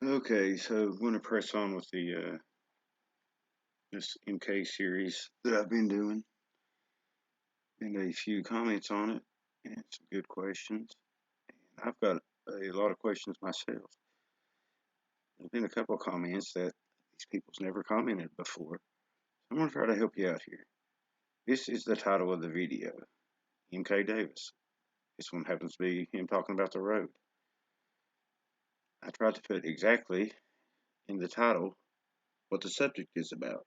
Okay, so I'm going to press on with the this MK series that I've been doing, and a few comments on it, and some good questions. And I've got a lot of questions myself. There's been a couple of comments that these people's never commented before. I'm going to try to help you out here. This is the title of the video, MK Davis. This one happens to be him talking about the road. I tried to put exactly in the title what the subject is about.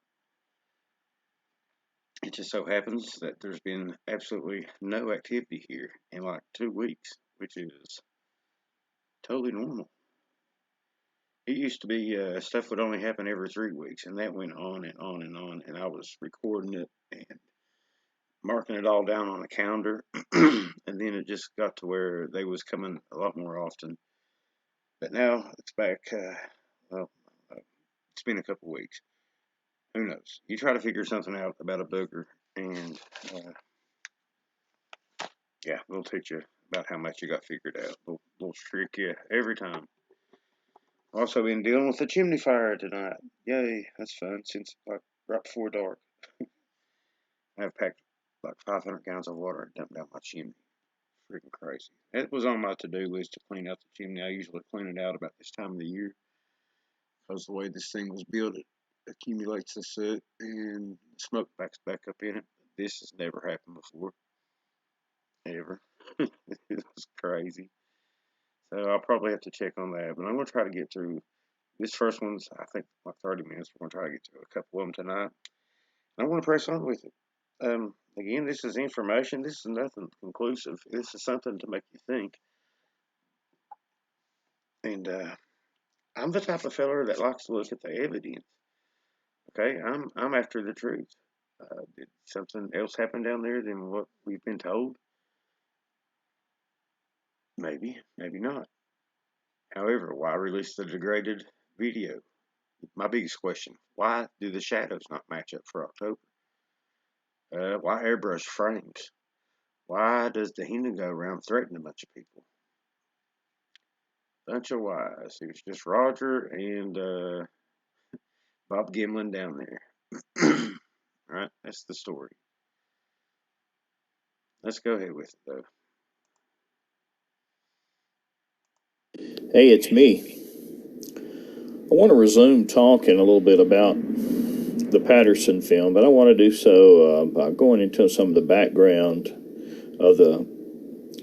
It just so happens that there's been absolutely no activity here in like 2 weeks, which is totally normal. It used to be stuff would only happen every 3 weeks, and that went on and on and on, and I was recording it and marking it all down on a calendar, and then it just got to where they was coming a lot more often. But now it's back, well, it's been a couple weeks. Who knows? You try to figure something out about a booger, and yeah, we'll teach you about how much you got figured out. We'll trick you every time. Also been dealing with the chimney fire tonight. Yay, that's fun since like right before dark. I've packed like 500 gallons of water and dumped down my chimney. Freaking crazy. It was on my to-do list to clean out the chimney. I usually clean it out about this time of the year because the way this thing was built, it accumulates the soot and smoke backs back up in it. This has never happened before. Ever. It was crazy. So I'll probably have to check on that. But I'm going to try to get through this first one's, I think, like 30 minutes. We're going to try to get through a couple of them tonight. I want to press on with it. Again, this is information. This is nothing conclusive. This is something to make you think. And I'm the type of feller that likes to look at the evidence. Okay, I'm after the truth. Did something else happen down there than what we've been told? Maybe, maybe not. However, why release the degraded video? My biggest question, why do the shadows not match up for October? Why airbrush frames? Why does the Heenan go around threatening a bunch of people? Bunch of whys. It was just Roger and Bob Gimlin down there. Alright, that's the story. Let's go ahead with it, though. Hey, it's me. I want to resume talking a little bit about the Patterson film, but I want to do so by going into some of the background of the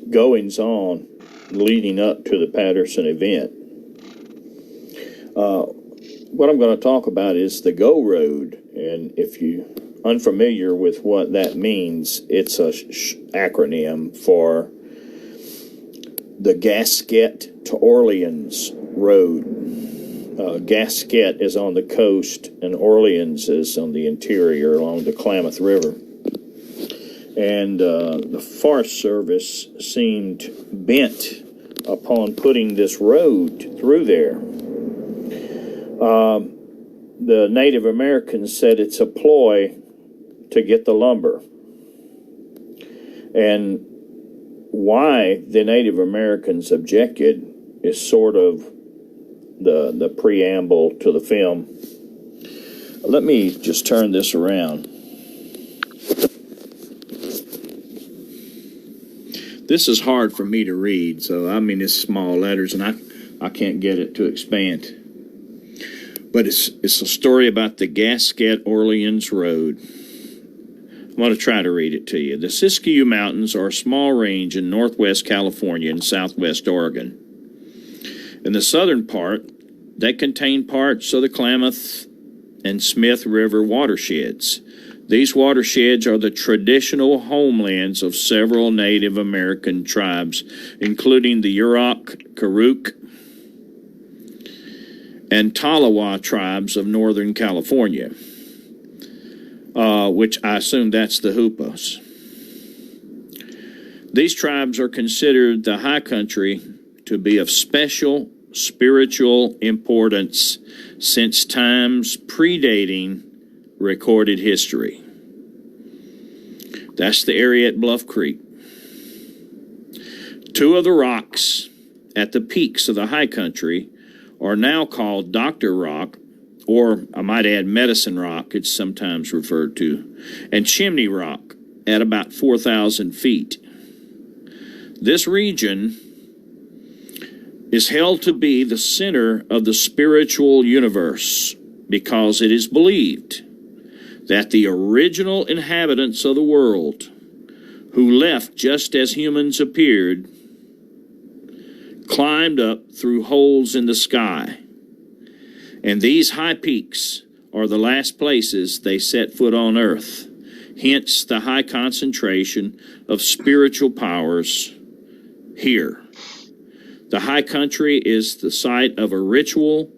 goings-on leading up to the Patterson event. What I'm going to talk about is the GO Road, and if you're unfamiliar with what that means, it's a acronym for the Gasket-Orleans Road. Gasket is on the coast, and Orleans is on the interior along the Klamath River. And the Forest Service seemed bent upon putting this road through there. The Native Americans said it's a ploy to get the lumber. And why the Native Americans objected is sort of the preamble to the film. Let me just turn this around. This is hard for me to read, so I mean it's small letters, and I can't get it to expand. But it's a story about the Gasket-Orleans Road. I'm going to try to read it to you. The Siskiyou Mountains are a small range in northwest California and southwest Oregon. In the southern part, they contain parts of the Klamath and Smith River watersheds. These watersheds are the traditional homelands of several Native American tribes, including the Yurok, Karuk, and Talawa tribes of Northern California, which I assume that's the Hoopas. These tribes are considered the high country to be of special spiritual importance since times predating recorded history. That's the area at Bluff Creek. Two of the rocks at the peaks of the high country are now called Dr. Rock, or I might add Medicine Rock, it's sometimes referred to, and Chimney Rock at about 4,000 feet. This region is held to be the center of the spiritual universe because it is believed that the original inhabitants of the world, who left just as humans appeared, climbed up through holes in the sky. And these high peaks are the last places they set foot on earth, hence the high concentration of spiritual powers here. The high country is the site of a ritual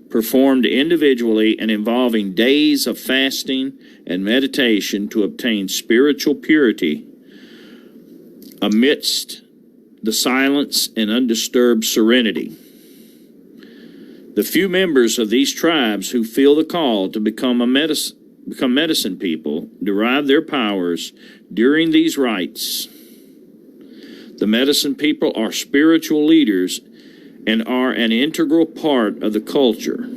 performed individually and involving days of fasting and meditation to obtain spiritual purity amidst the silence and undisturbed serenity. The few members of these tribes who feel the call to become medicine people derive their powers during these rites. The medicine people are spiritual leaders and are an integral part of the culture.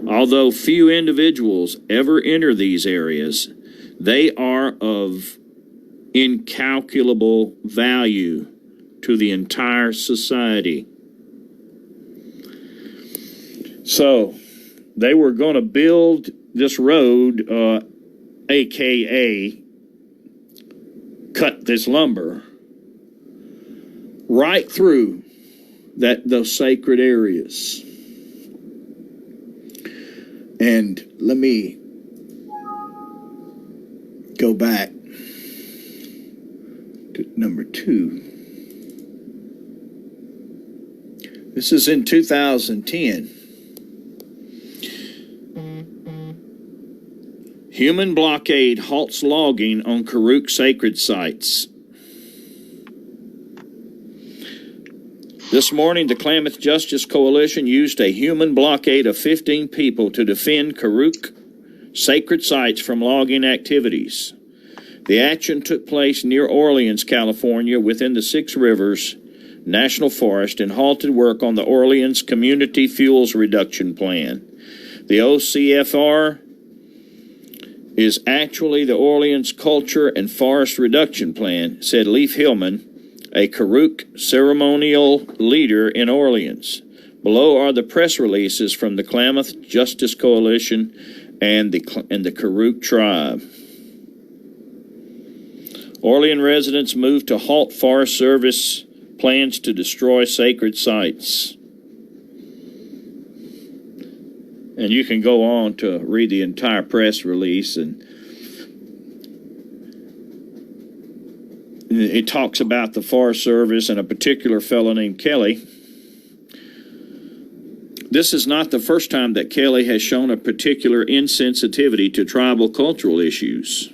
Although few individuals ever enter these areas, they are of incalculable value to the entire society. So, they were going to build this road, a.k.a. cut this lumber, right through those sacred areas. And let me go back to number 2. This is in 2010. Human blockade halts logging on Karuk sacred sites. This morning, the Klamath Justice Coalition used a human blockade of 15 people to defend Karuk sacred sites from logging activities. The action took place near Orleans, California, within the Six Rivers National Forest, and halted work on the Orleans Community Fuels Reduction Plan. The OCFR is actually the Orleans Culture and Forest Reduction Plan, said Leif Hillman, a Karuk ceremonial leader in Orleans. Below are the press releases from the Klamath Justice Coalition and the Karuk tribe. Orleans residents moved to halt Forest Service plans to destroy sacred sites. And you can go on to read the entire press release, and it talks about the Forest Service and a particular fellow named Kelly. This is not the first time that Kelly has shown a particular insensitivity to tribal cultural issues.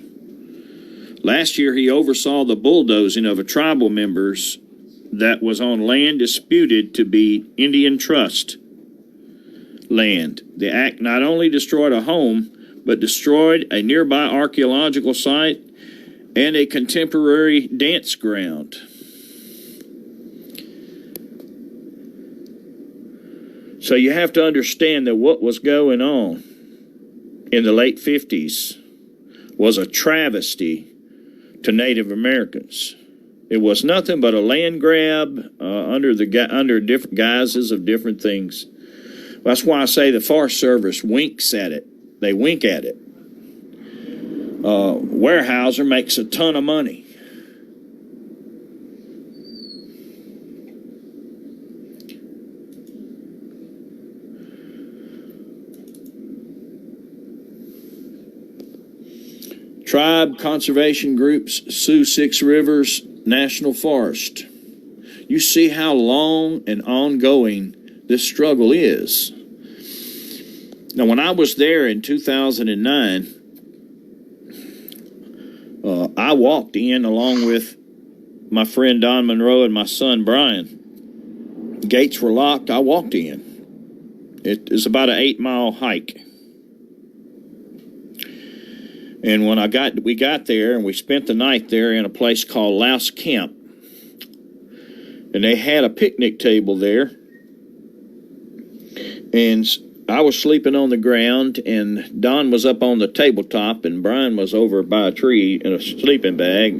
Last year, he oversaw the bulldozing of a tribal members that was on land disputed to be Indian Trust land. The act not only destroyed a home, but destroyed a nearby archaeological site and a contemporary dance ground. So you have to understand that what was going on in the late 50s was a travesty to Native Americans. It was nothing but a land grab under different guises of different things. That's why I say the Forest Service winks at it. They wink at it. Weyerhaeuser makes a ton of money. Tribe conservation groups sue Six Rivers National Forest. You see how long and ongoing this struggle is. Now, when I was there in 2009, I walked in along with my friend Don Monroe and my son Brian. Gates were locked. I walked in. It is about an 8-mile hike. And when we got there, and we spent the night there in a place called Louse Camp. And they had a picnic table there. And I was sleeping on the ground, and Don was up on the tabletop, and Brian was over by a tree in a sleeping bag.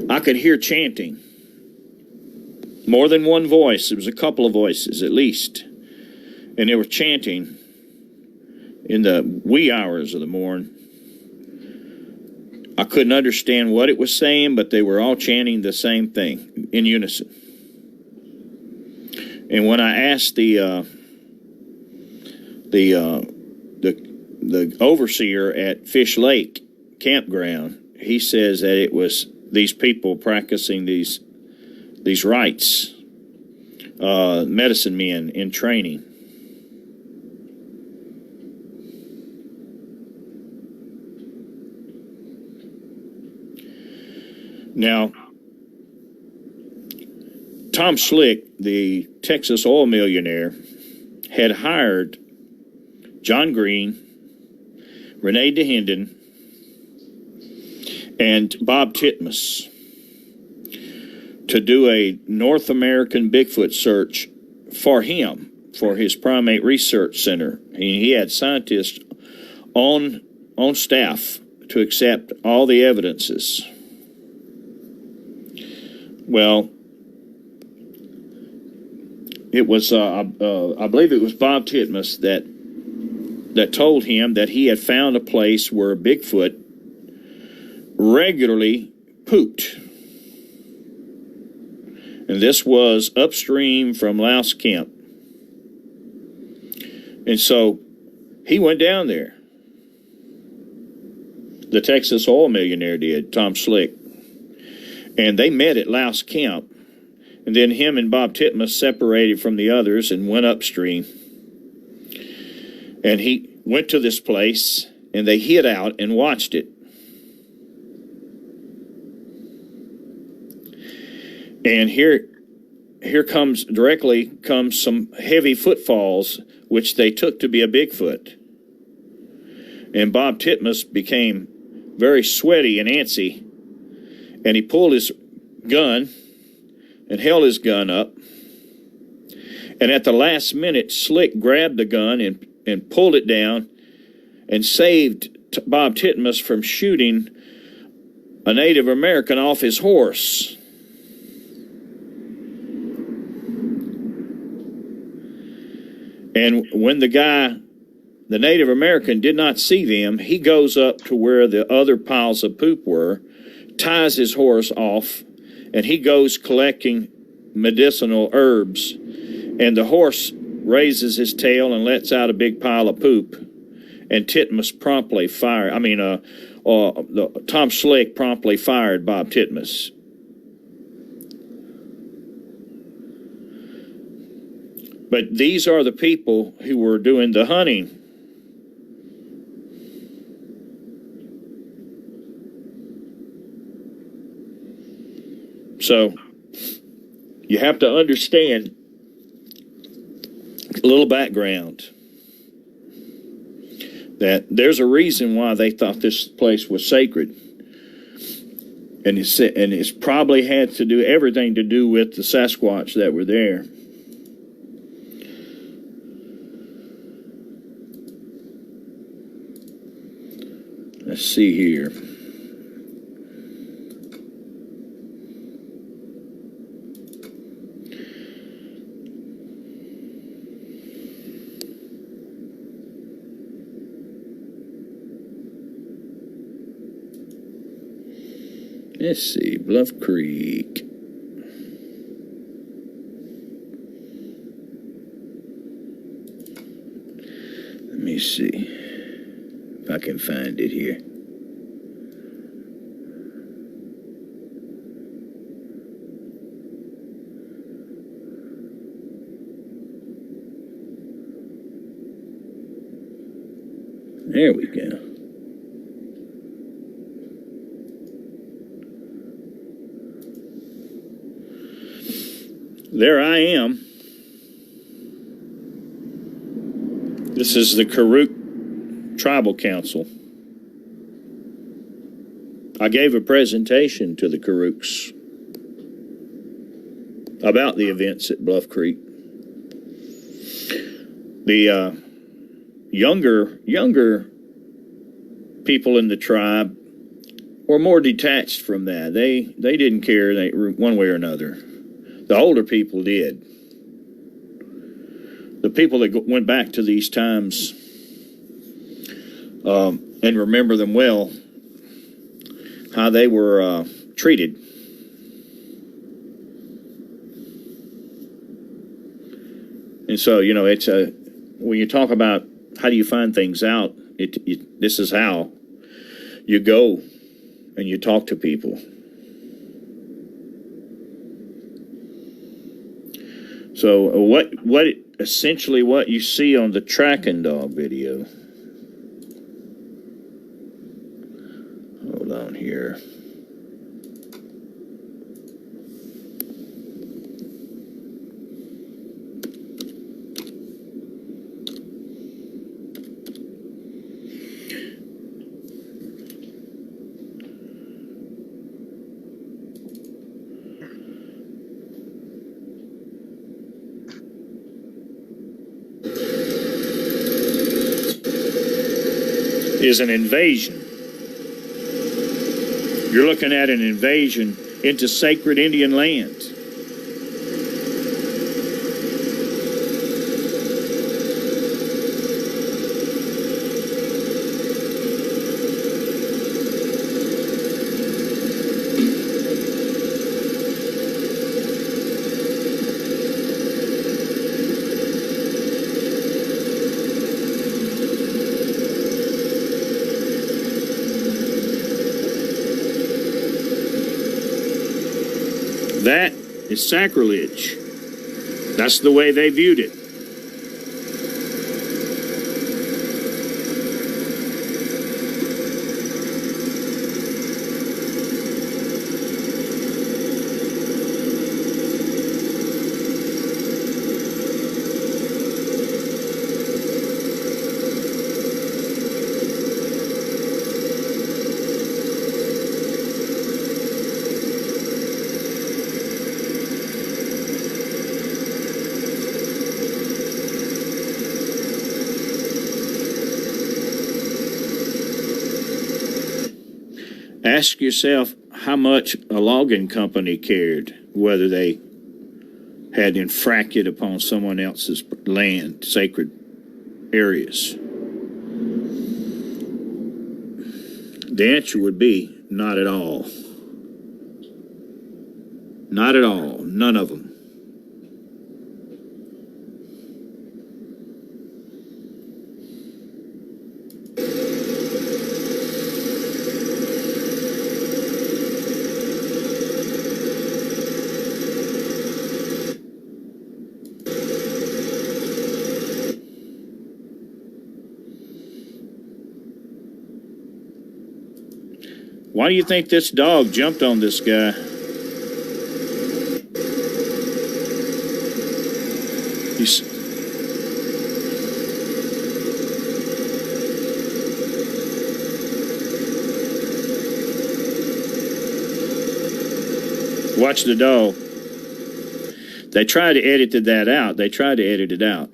I could hear chanting. More than one voice. It was a couple of voices at least. And they were chanting in the wee hours of the morning. I couldn't understand what it was saying, but they were all chanting the same thing in unison. And when I asked the overseer at Fish Lake campground, he says that it was these people practicing these rites, medicine men in training. Now, Tom Slick, the Texas oil millionaire, had hired John Green, Renee DeHenden, and Bob Titmus to do a North American Bigfoot search for him, for his primate research center. He had scientists on staff to accept all the evidences. Well, it was, I believe it was Bob Titmus that told him that he had found a place where Bigfoot regularly pooped. And this was upstream from Louse Camp. And so he went down there. The Texas oil millionaire did, Tom Slick. And they met at Louse Camp. And then him and Bob Titmus separated from the others and went upstream. And he went to this place, and they hid out and watched it. And here comes some heavy footfalls, which they took to be a Bigfoot. And Bob Titmus became very sweaty and antsy, and he pulled his gun and held his gun up. And at the last minute, Slick grabbed the gun and pulled it down and saved Bob Titmus from shooting a Native American off his horse. And when the Native American did not see them, he goes up to where the other piles of poop were, ties his horse off, and he goes collecting medicinal herbs. And the horse raises his tail and lets out a big pile of poop. And Titmus promptly fired. Tom Slick promptly fired Bob Titmus. But these are the people who were doing the hunting. So you have to understand a little background, that there's a reason why they thought this place was sacred. And it's probably had to do everything to do with the Sasquatch that were there. Let's see here. Let's see, Bluff Creek. Let me see if I can find it here. There we go. There I am. This is the Karuk Tribal Council. I gave a presentation to the Karuks about the events at Bluff Creek. The younger people in the tribe were more detached from that. They didn't care one way or another. The older people did. The people that went back to these times and remember them well, how they were treated. And so, you know, it's when you talk about how do you find things out, this is how you go and you talk to people. So what essentially what you see on the tracking dog video. Hold on here. Is an invasion. You're looking at an invasion into sacred Indian lands. That is sacrilege. That's the way they viewed it. Ask yourself how much a logging company cared, whether they had infracted upon someone else's land, sacred areas. The answer would be not at all. Not at all. None of them. Why do you think this dog jumped on this guy? Watch the dog. They tried to edit that out. They tried to edit it out.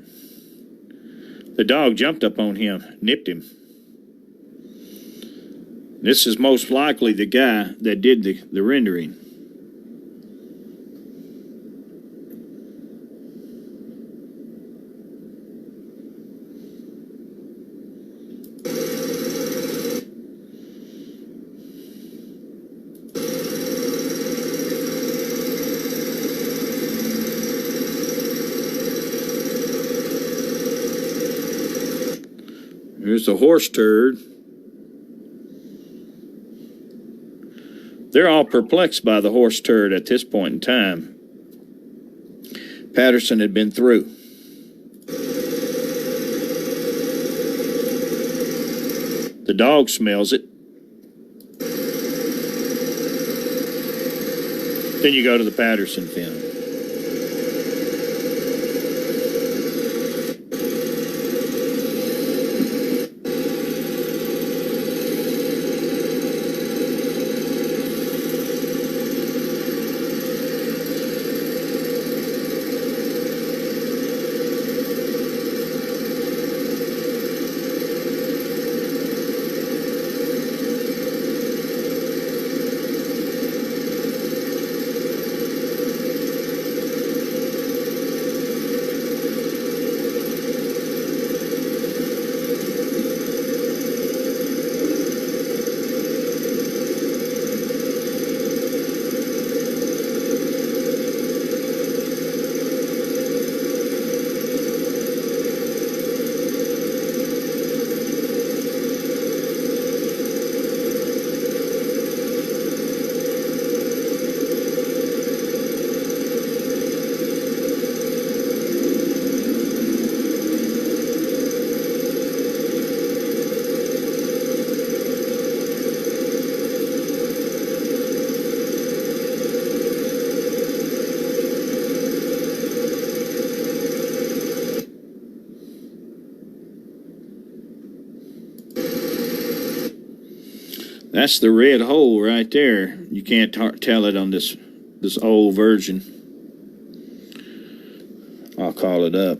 The dog jumped up on him, nipped him. This is most likely the guy that did the rendering. Here's the horse turd. They're all perplexed by the horse turd at this point in time. Patterson had been through. The dog smells it. Then you go to the Patterson film. That's the red hole right there. You can't tell it on this old version. I'll call it up.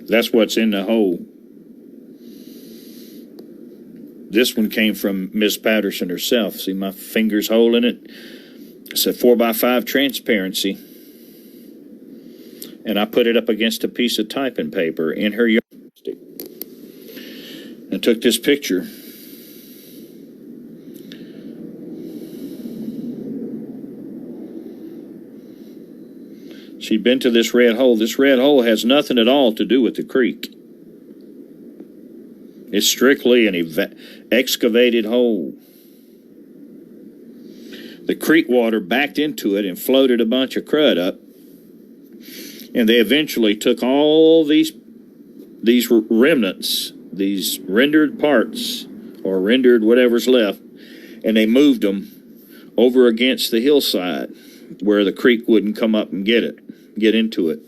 That's what's in the hole. This one came from Miss Patterson herself. See my finger's holding it? It's a 4x5 transparency. And I put it up against a piece of typing paper in her yard. And took this picture. She'd been to this red hole. This red hole has nothing at all to do with the creek. It's strictly an excavated hole. The creek water backed into it and floated a bunch of crud up. And they eventually took all these remnants, these rendered parts, or rendered whatever's left, and they moved them over against the hillside where the creek wouldn't come up and get into it.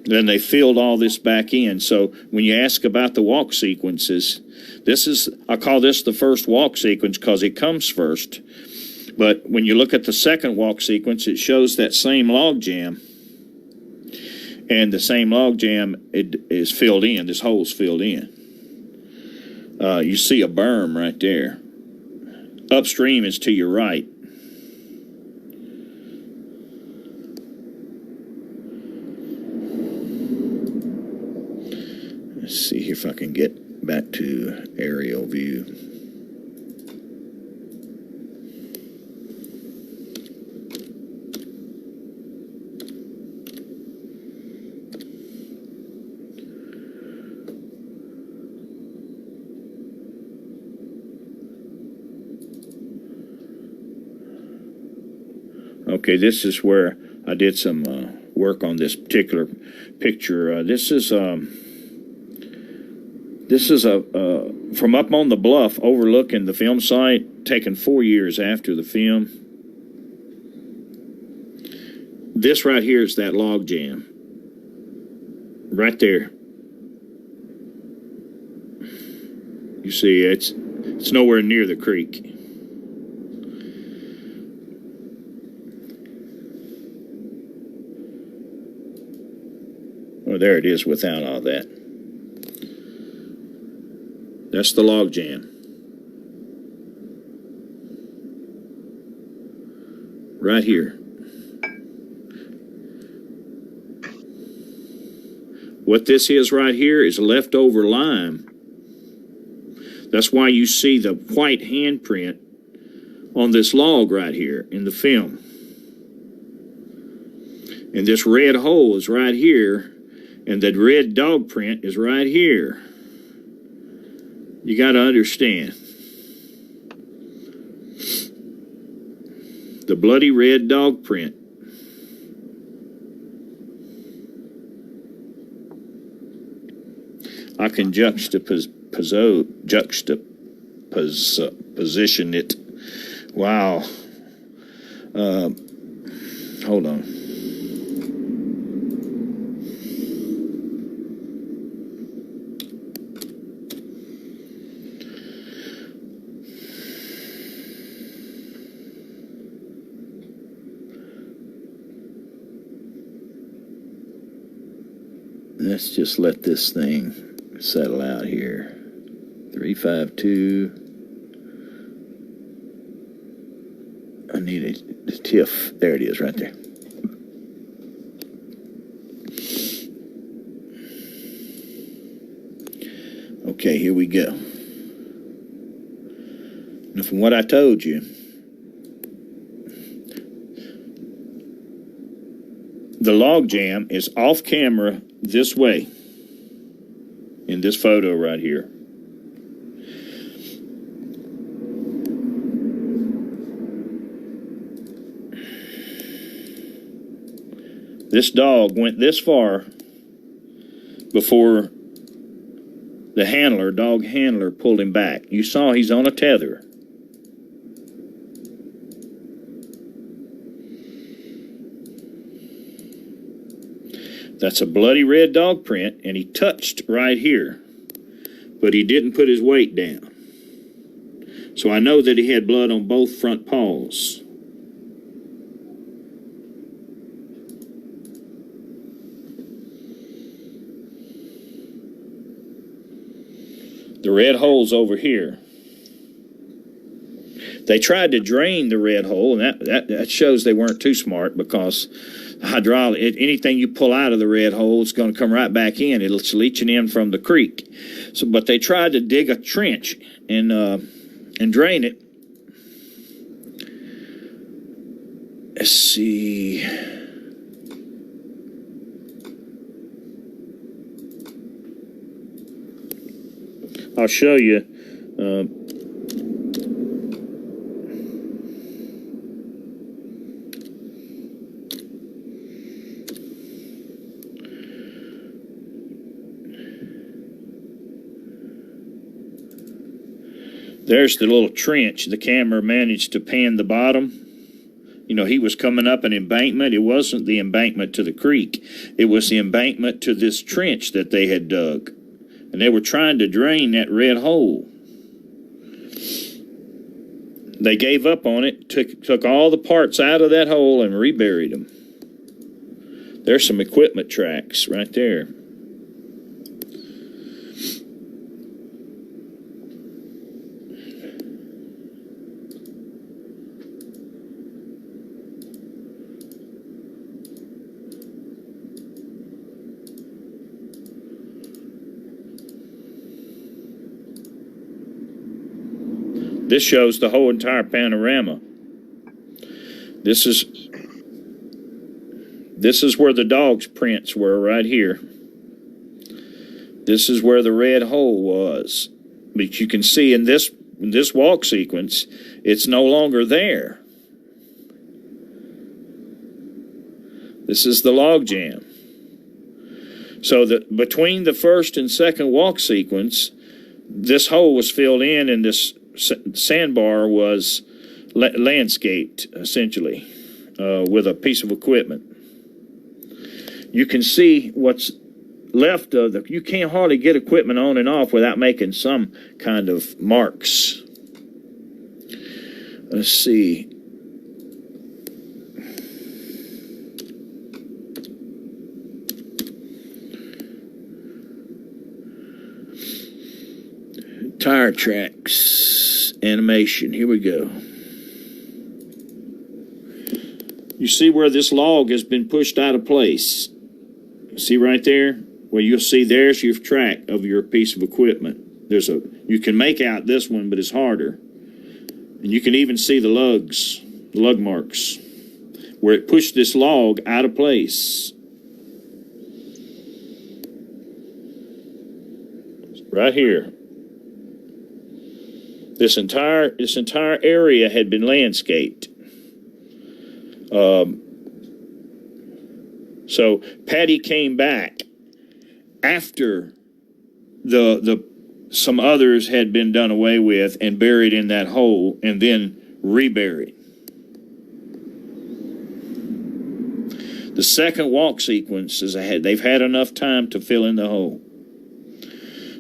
Then they filled all this back in. So when you ask about the walk sequences, I call this the first walk sequence because it comes first. But when you look at the second walk sequence, it shows that same log jam. And the same log jam is filled in. This hole's filled in. You see a berm right there. Upstream is to your right. Let's see if I can get back to aerial view. Okay, this is where I did some work on this particular picture. This is from up on the bluff overlooking the film site, taken 4 years after the film. This right here is that log jam. Right there. You see, it's nowhere near the creek. Oh, there it is without all that. That's the log jam. Right here. What this is right here is leftover lime. That's why you see the white handprint on this log right here in the film. And this red hole is right here, and that red dog print is right here. You got to understand. The bloody red dog print. I can juxtaposition it. Wow. Hold on. Let's just let this thing settle out here. 352. I need a TIFF. There it is right there. Okay, here we go. Now, from what I told the log jam is off camera this way in this photo right here. This dog went this far before the dog handler pulled him back. You saw he's on a tether. That's a bloody red dog print, and he touched right here, but he didn't put his weight down. So I know that he had blood on both front paws. The red hole's over here. They tried to drain the red hole, and that shows they weren't too smart, because anything you pull out of the red hole is going to come right back in. It's leaching in from the creek. But they tried to dig a trench and drain it. Let's see. I'll show you. There's the little trench. The camera managed to pan the bottom. You know, he was coming up an embankment. It wasn't the embankment to the creek. It was the embankment to this trench that they had dug. And they were trying to drain that red hole. They gave up on it, took all the parts out of that hole and reburied them. There's some equipment tracks right there. This shows the whole entire panorama. This is where the dog's prints were right here. This is where the red hole was. But you can see in this walk sequence, it's no longer there. This is the log jam. So between the first and second walk sequence, this hole was filled in, and this sandbar was landscaped, essentially, with a piece of equipment. You can see what's left of you can't hardly get equipment on and off without making some kind of marks. Let's see. Tire tracks, animation, here we go. You see where this log has been pushed out of place. See right there? Well, you'll see there's your track of your piece of equipment. You can make out this one, but it's harder. And you can even see the lug marks, where it pushed this log out of place. Right here. This entire area had been landscaped. So Patty came back after some others had been done away with and buried in that hole, and then reburied. The second walk sequence is ahead. They've had enough time to fill in the hole.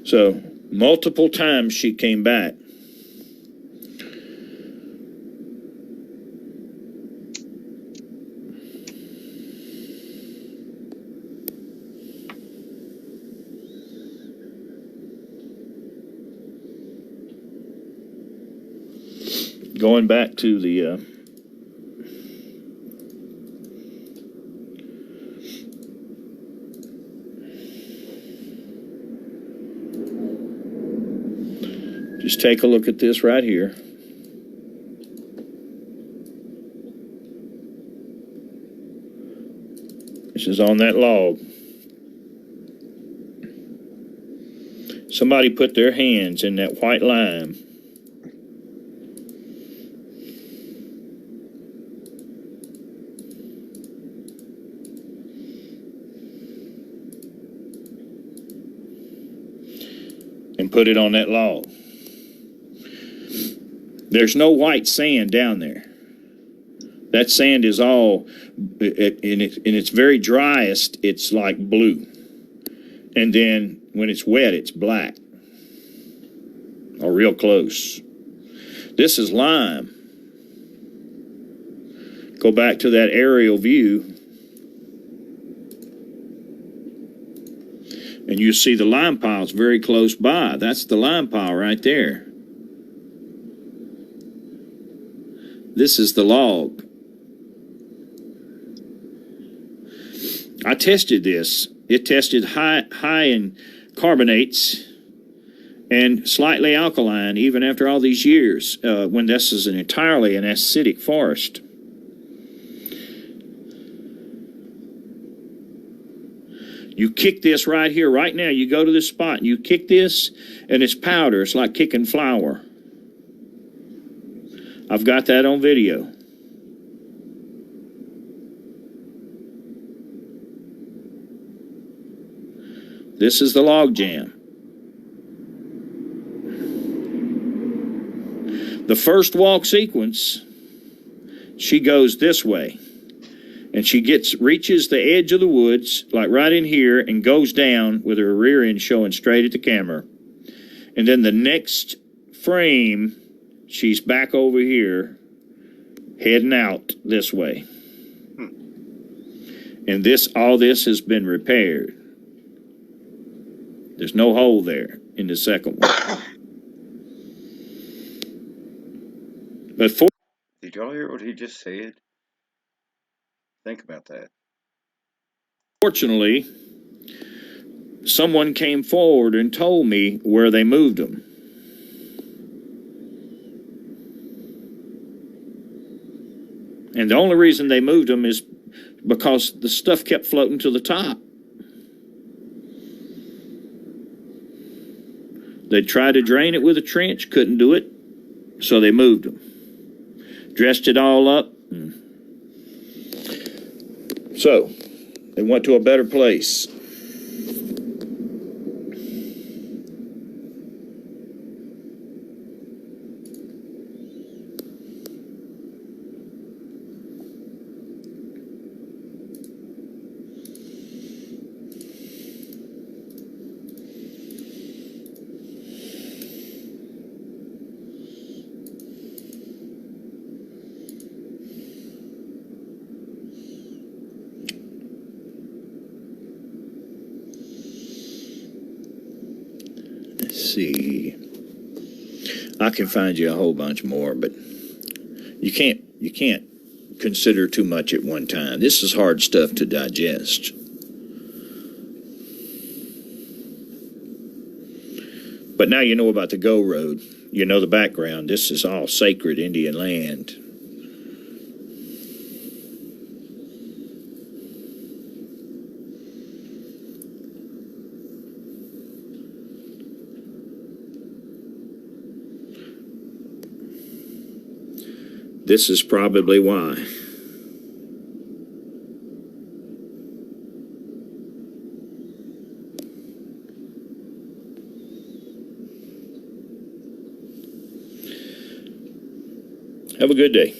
So multiple times she came back. Going back to the just take a look at this right here. This is on that log. Somebody put their hands in that white lime. And put it on that log. There's no white sand down there. That sand is all, in its very driest, it's like blue. And then when it's wet, it's black. Or real close. This is lime. Go back to that aerial view. And you see the lime piles very close by. That's the lime pile right there. This is the log. I tested this. It tested high in carbonates and slightly alkaline even after all these years, when this is entirely an acidic forest. You kick this right here, right now. You go to this spot, and you kick this, and it's powder. It's like kicking flour. I've got that on video. This is the log jam. The first walk sequence, she goes this way. And she reaches the edge of the woods, like right in here, and goes down with her rear end showing straight at the camera. And then the next frame, she's back over here, heading out this way. And all this has been repaired. There's no hole there in the second one. But did y'all hear what he just said? Think about that. Fortunately, someone came forward and told me where they moved them. And the only reason they moved them is because the stuff kept floating to the top. They tried to drain it with a trench, couldn't do it, so they moved them. Dressed it all up. So, they went to a better place. See, I can find you a whole bunch more, but you can't consider too much at one time. This is hard stuff to digest. But now you know about the Go Road. You know the background. This is all sacred Indian land. This is probably why. Have a good day.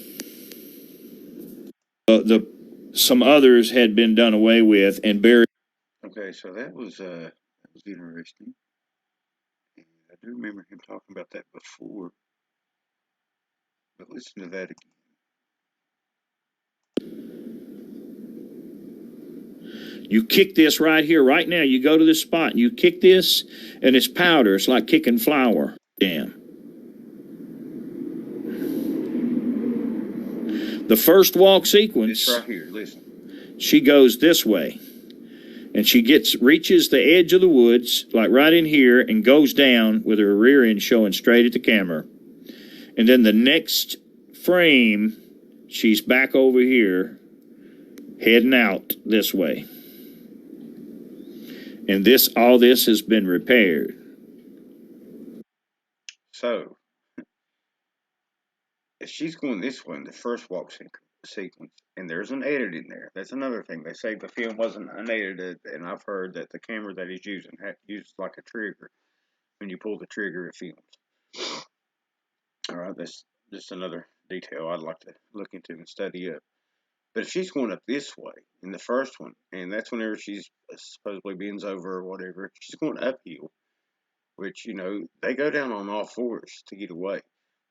Some others had been done away with and buried. Okay, so that was interesting. And I do remember him talking about that before. But listen to that again. You kick this right here, right now. You go to this spot, and you kick this, and it's powder. It's like kicking flour. Damn. The first walk sequence. This right here, listen. She goes this way. And she reaches the edge of the woods, like right in here, and goes down with her rear end showing straight at the camera. And then the next frame, she's back over here, heading out this way. And all this has been repaired. So, if she's going this way in the first sequence, and there's an edit in there, that's another thing. They say the film wasn't unedited, and I've heard that the camera that he's using uses like a trigger. When you pull the trigger, it films. All right, that's just another detail I'd like to look into and study up. But if she's going up this way in the first one, and that's whenever she's supposedly bends over or whatever, she's going uphill, which, they go down on all fours to get away.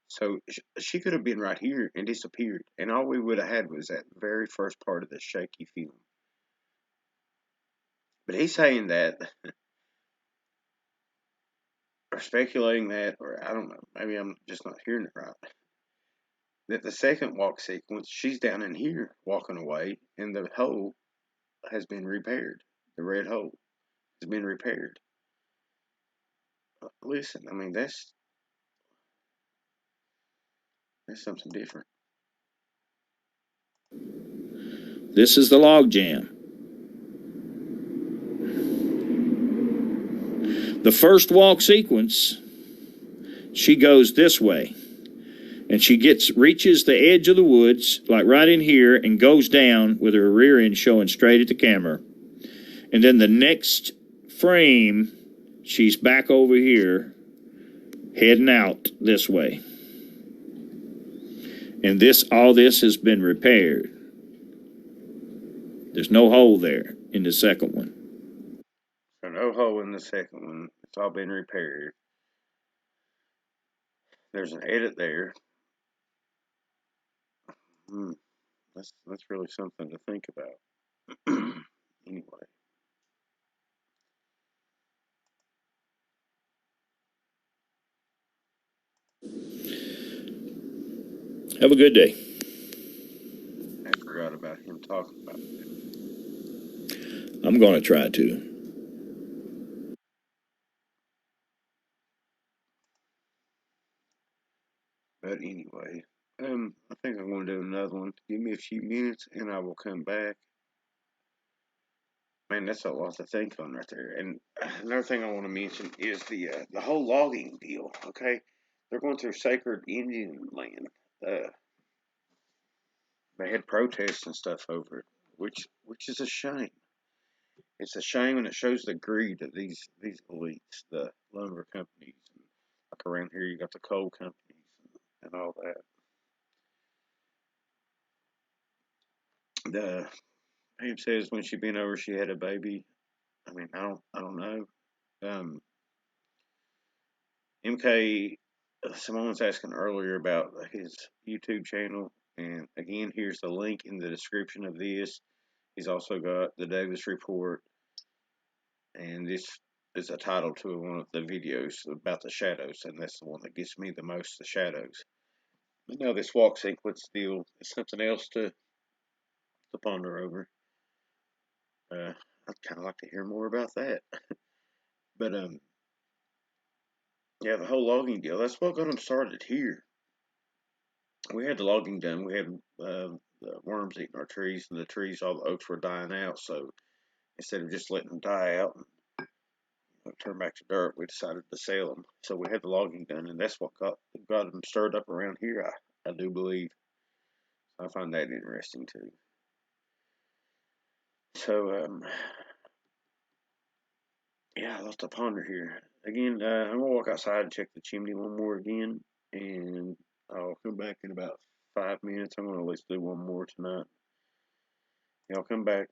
So she could have been right here and disappeared, and all we would have had was that very first part of the shaky film. But he's saying that, or speculating that, or I don't know, maybe I'm just not hearing it right, that the second walk sequence, she's down in here walking away, and the hole has been repaired. The red hole has been repaired. Listen, I mean, that's something different. This is the log jam. The first walk sequence, she goes this way. And she reaches the edge of the woods, like right in here, and goes down with her rear end showing straight at the camera. And then the next frame, she's back over here, heading out this way. And all this has been repaired. There's no hole there in the second one. So no hole in the second one. It's all been repaired. There's an edit there. That's really something to think about. Anyway. Have a good day. I forgot about him talking about it. I'm going to try to. But anyway, I think I'm going to do another one. Give me a few minutes, and I will come back. Man, that's a lot to think on right there. And another thing I want to mention is the whole logging deal. Okay, they're going through sacred Indian land. They had protests and stuff over it, which is a shame. It's a shame, and it shows the greed of these elites, the lumber companies. Like around here, you got the coal companies and all that. The Pam says when she been over, she had a baby. I mean, I don't know. Um, MK, someone was asking earlier about his YouTube channel, and again, here's the link in the description of this. He's also got the Davis report, and this is a title to one of the videos about the shadows, and that's the one that gets me the most, the shadows. But now this walk sequence deal is something else to ponder over. I'd kind of like to hear more about that. But yeah, the whole logging deal, that's what got them started here. We had the logging done. We had the worms eating our trees, and the trees, all the oaks were dying out. So instead of just letting them die out and turn back to dirt, we decided to sell them. So we had the logging done, and that's what got them stirred up around here. I do believe. I find that interesting too. So yeah, lots to ponder here. Again, I'm gonna walk outside and check the chimney one more again, and I'll come back in about 5 minutes. I'm gonna at least do one more tonight. Y'all come back.